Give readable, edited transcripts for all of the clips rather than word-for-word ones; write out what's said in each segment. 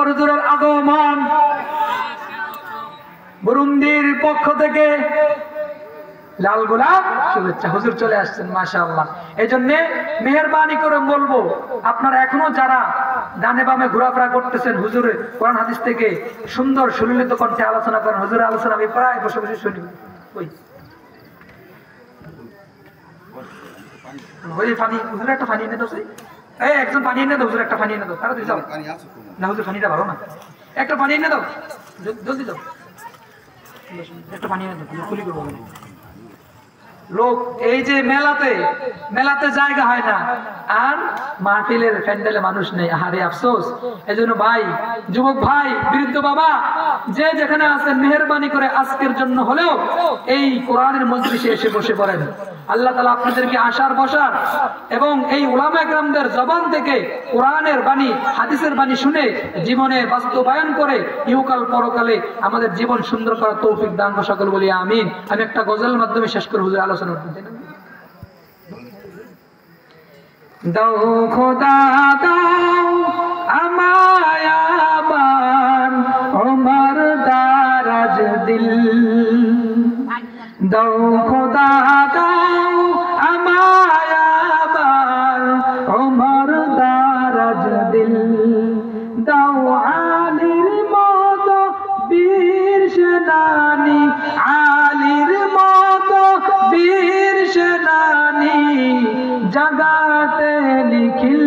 হুজুরের আগমন বুরুন্ডির পক্ষ থেকে লাল গোলাপ শুভেচ্ছা। হুজুর চলে আসছেন, মাশাআল্লাহ। এই জন্য মেহেরবানি করে বলবো, আপনারা এখনো যারা ডানে বামে ঘোরাফেরা করতেছেন, হুজুরের কোরআন হাদিস থেকে সুন্দর সুললিত কণ্ঠে আলোচনা করেন। হুজুরের আলোচনা আমি প্রায় বসে বসে শুনি। ওই পানি হুজুর একটা পানি এনে দাও, এই একজন পানি এনে দাও, হুজুর একটা পানি এনে দাও। তারা দিও না, হুজুর পানিটা ভালো না, একটা পানি এনে দাও, জলদি দাও, একটা পানি এনে দাও, খুলি করবো। লোক এই যে মেলাতে জায়গা হয় না, আর মাহফিলের প্যান্ডেলে মানুষ নেই, আরে আফসোস। এই জন্য ভাই, যুবক ভাই, বৃদ্ধ বাবা, যে যেখানে আছেন মেহেরবানি করে আজকের জন্য হলেও এই কোরআনের মজলিসে এসে বসে পড়েন। আল্লাহ তাআলা আপনাদেরকে আশার বসার এবং এই উলামা একরামদের জবান থেকে কোরআনের বাণী, হাদিসের বাণী শুনে জীবনে বাস্তবায়ন করে ইহকাল পরকালে আমাদের জীবন সুন্দর করার তৌফিক দান করুন, সকল বলি আমিন। আমি একটা গজলের মাধ্যমে শেষ করে হুজুর আলোচনা করতে চাই। দাও খোদা দাও আমায় আবার ওমর দারাজ দিল, দাও খোদা দাও আমায় আবার ওমর দারাজ দিল, দাও আলীর মতো বীর সেনানী, আলীর মতো বীর সেনানী জাগাতে নিখিল,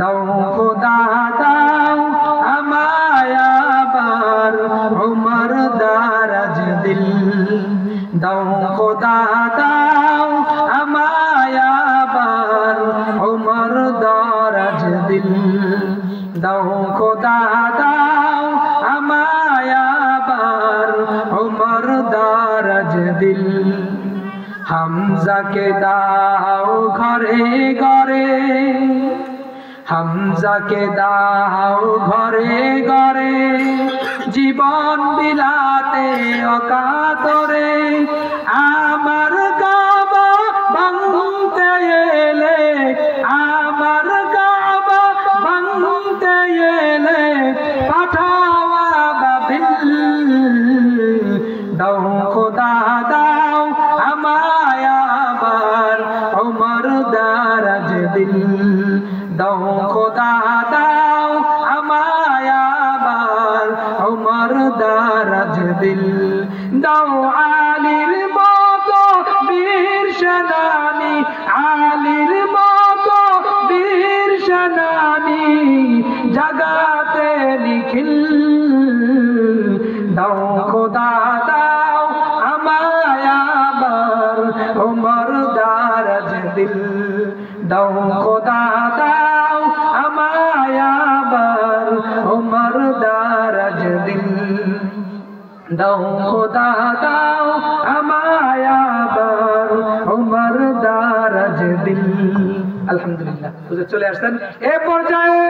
দাও খোদা দাও আমায় আবার ওমর দারাজ দিল, দাও খোদা দাও আমায় আবার ওমর দারাজ দিল, দাও খোদা দাও আমায় আবার ওমর দারাজ দিল। হামজাকে দাও ঘরে ঘরে, হামজাকে দাও ঘরে ঘরে, জীবন বিলাতে অকাতরে, আমার কাবা ভাঙতে এলে, আমার কাবা ভাঙতে এলে পাঠাও আবাবিল, দাও খোদা দাও আমায় আবার ওমর দারাজ দিল, দাও খোদা দাও আমায় আবার ওমর দারাজ দিল, দাও আলীর মতো বীর সেনানী, আলীর মতো বীর সেনানী জাগাতে নিখিল, দাও খোদা দাও আমায় আবার ওমর দারাজ দিল, দাও খোদা দাও আমায় আবার ওমর দারাজ দিল, দাও খোদা দাও আমায় আবার ওমর দারাজ দিল। আলহামদুলিল্লাহ, চলে আসছেন এ পর্যায়ে।